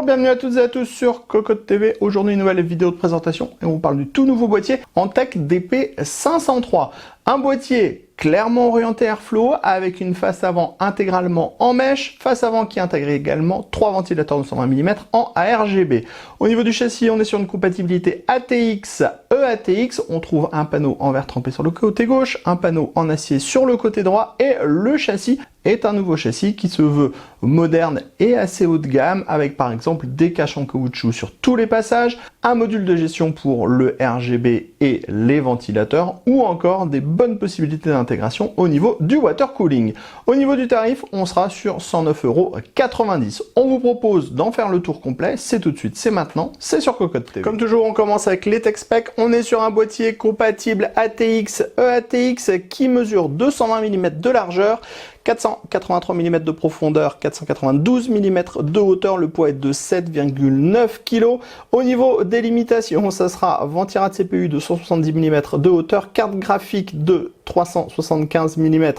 Bonjour, bienvenue à toutes et à tous sur Cocotte TV. Aujourd'hui, une nouvelle vidéo de présentation et on vous parle du tout nouveau boîtier Antec DP503. Un boîtier clairement orienté Airflow avec une face avant intégralement en mèche, face avant qui intègre également 3 ventilateurs de 120 mm en ARGB. Au niveau du châssis, on est sur une compatibilité ATX, EATX. On trouve un panneau en verre trempé sur le côté gauche, un panneau en acier sur le côté droit et le châssis est un nouveau châssis qui se veut moderne et assez haut de gamme avec par exemple des caches en caoutchouc sur tous les passages, un module de gestion pour le RGB et les ventilateurs ou encore des bonnes possibilités d'intégration au niveau du water cooling. Au niveau du tarif, on sera sur 109,90 €. On vous propose d'en faire le tour complet, c'est tout de suite, c'est maintenant, c'est sur Cocotte TV. Comme toujours, on commence avec les tech specs. On est sur un boîtier compatible ATX, EATX qui mesure 220 mm de largeur, 483 mm de profondeur, 492 mm de hauteur, le poids est de 7,9 kg. Au niveau des limitations, ça sera ventirad CPU de 170 mm de hauteur, carte graphique de 375 mm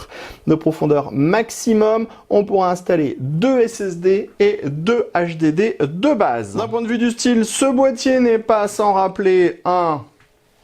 de profondeur maximum. On pourra installer 2 SSD et 2 HDD de base. D'un point de vue du style, ce boîtier n'est pas sans rappeler un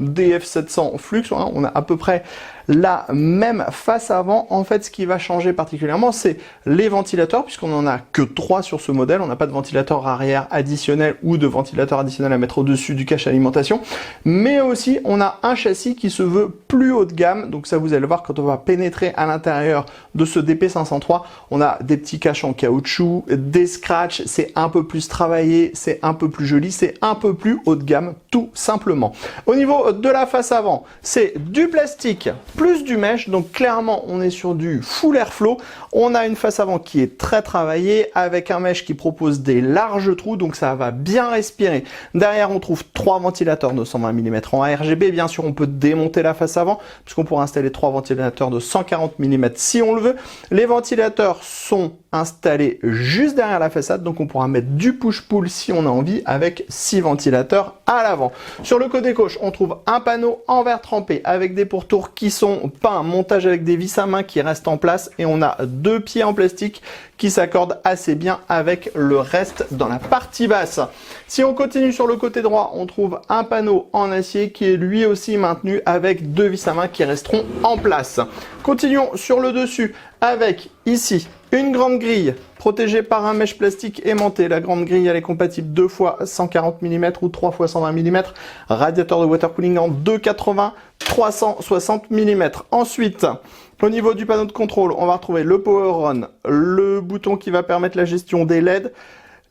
DF700 Flux, on a à peu près la même face avant. En fait, ce qui va changer particulièrement, c'est les ventilateurs, puisqu'on n'en a que 3 sur ce modèle. On n'a pas de ventilateur arrière additionnel ou de ventilateur additionnel à mettre au-dessus du cache alimentation. Mais aussi, on a un châssis qui se veut plus haut de gamme. Donc ça, vous allez voir, quand on va pénétrer à l'intérieur de ce DP503, on a des petits caches en caoutchouc, des scratchs. C'est un peu plus travaillé, c'est un peu plus joli, c'est un peu plus haut de gamme, tout simplement. Au niveau de la face avant, c'est du plastique plus du mesh, donc clairement on est sur du full airflow. On a une face avant qui est très travaillée avec un mesh qui propose des larges trous, donc ça va bien respirer. Derrière on trouve 3 ventilateurs de 120 mm en ARGB. Bien sûr on peut démonter la face avant puisqu'on pourra installer 3 ventilateurs de 140 mm si on le veut. Les ventilateurs sont installés juste derrière la façade, donc on pourra mettre du push-pull si on a envie avec 6 ventilateurs à l'avant. Sur le côté gauche on trouve un panneau en verre trempé avec des pourtours qui sont peints, montage avec des vis à main qui restent en place et on a 2 pieds en plastique qui s'accordent assez bien avec le reste dans la partie basse. Si on continue sur le côté droit, on trouve un panneau en acier qui est lui aussi maintenu avec 2 vis à main qui resteront en place. Continuons sur le dessus avec ici une grande grille protégée par un mesh plastique aimanté. La grande grille elle est compatible 2 fois 140 mm ou 3 fois 120 mm. Radiateur de water cooling en 280, 360 mm. Ensuite, au niveau du panneau de contrôle, on va retrouver le power on, le bouton qui va permettre la gestion des LED,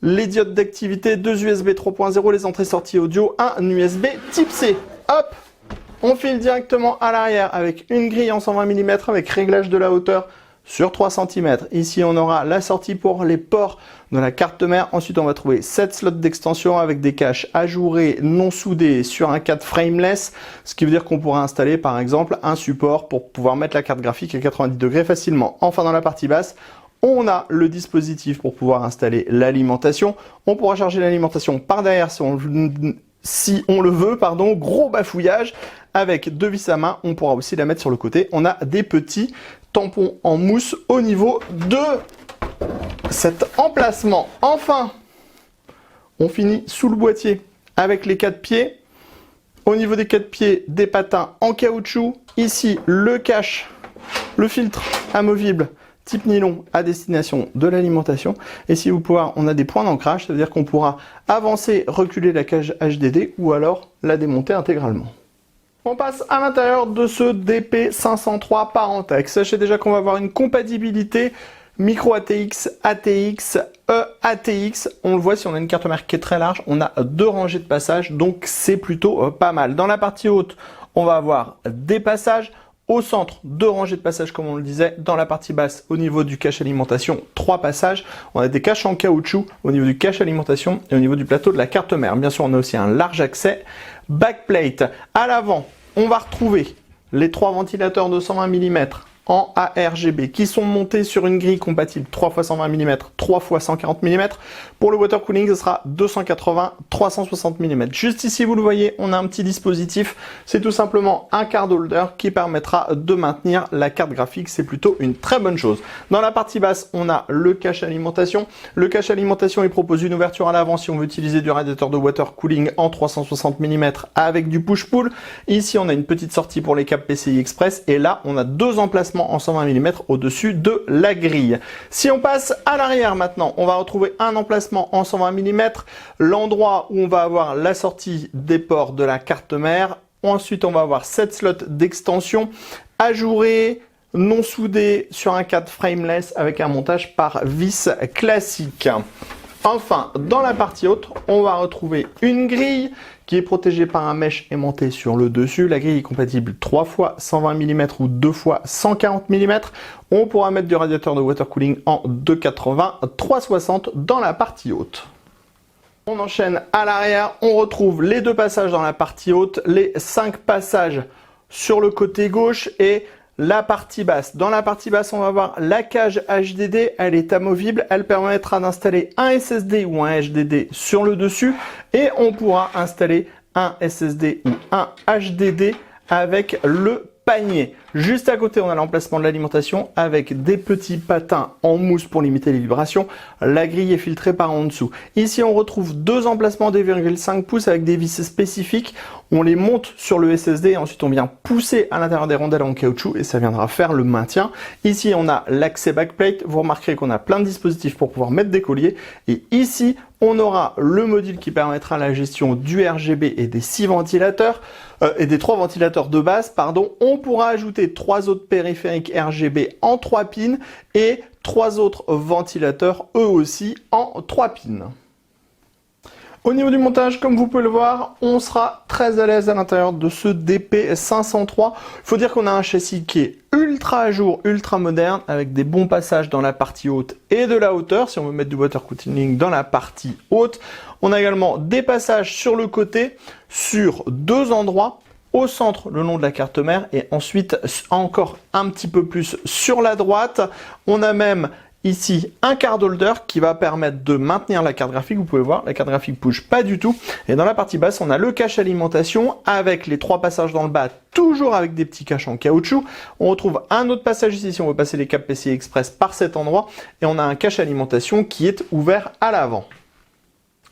les diodes d'activité, 2 USB 3.0, les entrées-sorties audio, un USB type C. Hop, on file directement à l'arrière avec une grille en 120 mm avec réglage de la hauteur sur 3 cm. Ici, on aura la sortie pour les ports de la carte mère. Ensuite, on va trouver 7 slots d'extension avec des caches ajourées non soudées sur un cadre frameless, ce qui veut dire qu'on pourra installer par exemple un support pour pouvoir mettre la carte graphique à 90 degrés facilement. Enfin, dans la partie basse, on a le dispositif pour pouvoir installer l'alimentation. On pourra charger l'alimentation par derrière si on le veut, pardon, gros bafouillage. Avec 2 vis à main, on pourra aussi la mettre sur le côté. On a des petits tampons en mousse au niveau de cet emplacement. Enfin, on finit sous le boîtier avec les 4 pieds. Au niveau des 4 pieds, des patins en caoutchouc. Ici, le cache, le filtre amovible type nylon à destination de l'alimentation. Et si vous pouvez, on a des points d'ancrage, ça veut dire qu'on pourra avancer, reculer la cage HDD ou alors la démonter intégralement. On passe à l'intérieur de ce DP503 par Antec. Sachez déjà qu'on va avoir une compatibilité micro ATX, ATX, EATX. On le voit, si on a une carte mère qui est très large, on a 2 rangées de passages, donc c'est plutôt pas mal. Dans la partie haute, on va avoir des passages. Au centre, 2 rangées de passages comme on le disait. Dans la partie basse, au niveau du cache alimentation, 3 passages. On a des caches en caoutchouc au niveau du cache alimentation et au niveau du plateau de la carte mère. Bien sûr, on a aussi un large accès backplate. À l'avant, on va retrouver les 3 ventilateurs de 120 mm en ARGB qui sont montés sur une grille compatible 3x120 mm, 3x140 mm. Pour le water cooling, ce sera 280, 360 mm. Juste ici, vous le voyez, on a un petit dispositif. C'est tout simplement un card holder qui permettra de maintenir la carte graphique. C'est plutôt une très bonne chose. Dans la partie basse, on a le cache alimentation. Le cache alimentation, il propose une ouverture à l'avant si on veut utiliser du radiateur de water cooling en 360 mm avec du push-pull. Ici, on a une petite sortie pour les câbles PCI Express. Et là, on a deux emplacements en 120 mm au-dessus de la grille. Si on passe à l'arrière maintenant, on va retrouver un emplacement en 120 mm, l'endroit où on va avoir la sortie des ports de la carte mère. Ensuite, on va avoir 7 slots d'extension ajourés, non soudés sur un cadre frameless avec un montage par vis classique. Enfin, dans la partie haute, on va retrouver une grille qui est protégée par un mesh aimanté sur le dessus. La grille est compatible 3x120 mm ou 2x140 mm. On pourra mettre du radiateur de water cooling en 280, 360 dans la partie haute. On enchaîne à l'arrière, on retrouve les deux passages dans la partie haute, les 5 passages sur le côté gauche et la partie basse. Dans la partie basse, on va voir la cage HDD, elle est amovible, elle permettra d'installer un SSD ou un HDD sur le dessus et on pourra installer un SSD ou un HDD avec le panier. Juste à côté, on a l'emplacement de l'alimentation avec des petits patins en mousse pour limiter les vibrations. La grille est filtrée par en dessous. Ici, on retrouve deux emplacements de 2,5 pouces avec des vis spécifiques. On les monte sur le SSD et ensuite on vient pousser à l'intérieur des rondelles en caoutchouc et ça viendra faire le maintien. Ici, on a l'accès backplate. Vous remarquerez qu'on a plein de dispositifs pour pouvoir mettre des colliers. Et ici, on aura le module qui permettra la gestion du RGB et des 6 ventilateurs et des 3 ventilateurs de base, pardon. On pourra ajouter 3 autres périphériques RGB en 3 pins et 3 autres ventilateurs eux aussi en 3 pins. Au niveau du montage, comme vous pouvez le voir, on sera très à l'aise à l'intérieur de ce DP503. Il faut dire qu'on a un châssis qui est ultra à jour, ultra moderne, avec des bons passages dans la partie haute et de la hauteur, si on veut mettre du water cooling dans la partie haute. On a également des passages sur le côté, sur 2 endroits, au centre le long de la carte mère et ensuite encore un petit peu plus sur la droite. On a même ici un card holder qui va permettre de maintenir la carte graphique. Vous pouvez voir, la carte graphique ne bouge pas du tout. Et dans la partie basse, on a le cache alimentation avec les 3 passages dans le bas, toujours avec des petits caches en caoutchouc. On retrouve un autre passage ici si on veut passer les câbles PCI Express par cet endroit. Et on a un cache alimentation qui est ouvert à l'avant.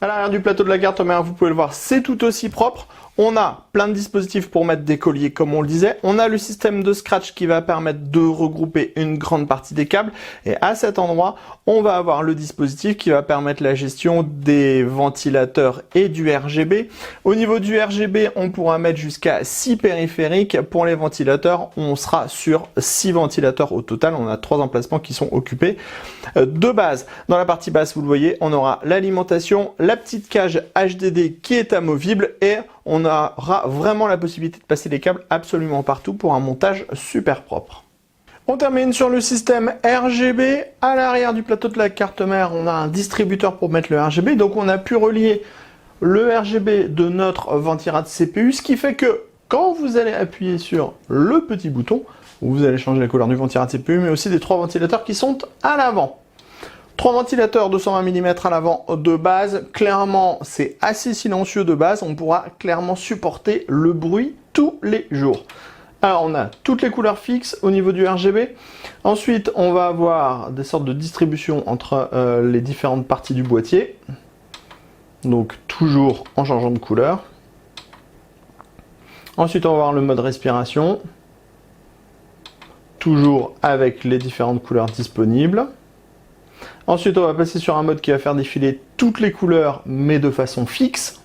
À l'arrière du plateau de la carte mère, vous pouvez le voir, c'est tout aussi propre. On a plein de dispositifs pour mettre des colliers, comme on le disait. On a le système de scratch qui va permettre de regrouper une grande partie des câbles. Et à cet endroit, on va avoir le dispositif qui va permettre la gestion des ventilateurs et du RGB. Au niveau du RGB, on pourra mettre jusqu'à 6 périphériques. Pour les ventilateurs, on sera sur 6 ventilateurs au total. On a 3 emplacements qui sont occupés de base. Dans la partie basse, vous le voyez, on aura l'alimentation, la petite cage HDD qui est amovible et on aura vraiment la possibilité de passer les câbles absolument partout pour un montage super propre. On termine sur le système RGB. À l'arrière du plateau de la carte mère, on a un distributeur pour mettre le RGB. Donc on a pu relier le RGB de notre ventirail CPU, ce qui fait que quand vous allez appuyer sur le petit bouton, vous allez changer la couleur du ventirail CPU, mais aussi des 3 ventilateurs qui sont à l'avant. 3 ventilateurs 220 mm à l'avant de base. Clairement, c'est assez silencieux de base. On pourra clairement supporter le bruit tous les jours. Alors, on a toutes les couleurs fixes au niveau du RGB. Ensuite, on va avoir des sortes de distribution entre les différentes parties du boîtier. Donc, toujours en changeant de couleur. Ensuite, on va avoir le mode respiration. Toujours avec les différentes couleurs disponibles. Ensuite, on va passer sur un mode qui va faire défiler toutes les couleurs, mais de façon fixe.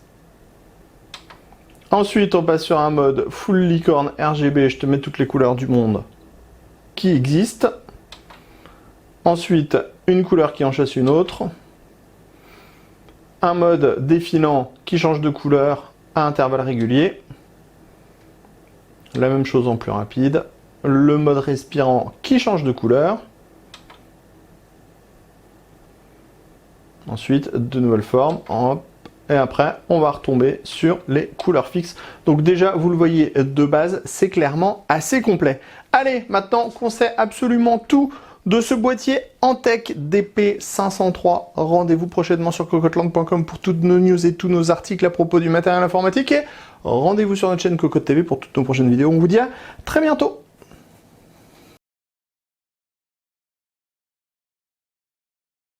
Ensuite, on passe sur un mode Full Licorne RGB, je te mets toutes les couleurs du monde qui existent. Ensuite, une couleur qui en chasse une autre. Un mode défilant qui change de couleur à intervalles réguliers. La même chose en plus rapide. Le mode respirant qui change de couleur. Ensuite, de nouvelles formes. Hop, Et après, on va retomber sur les couleurs fixes. Donc déjà, vous le voyez de base, c'est clairement assez complet. Allez, maintenant qu'on sait absolument tout de ce boîtier Antec DP503, rendez-vous prochainement sur cocoteland.com pour toutes nos news et tous nos articles à propos du matériel informatique. Et rendez-vous sur notre chaîne Cocotte TV pour toutes nos prochaines vidéos. On vous dit à très bientôt.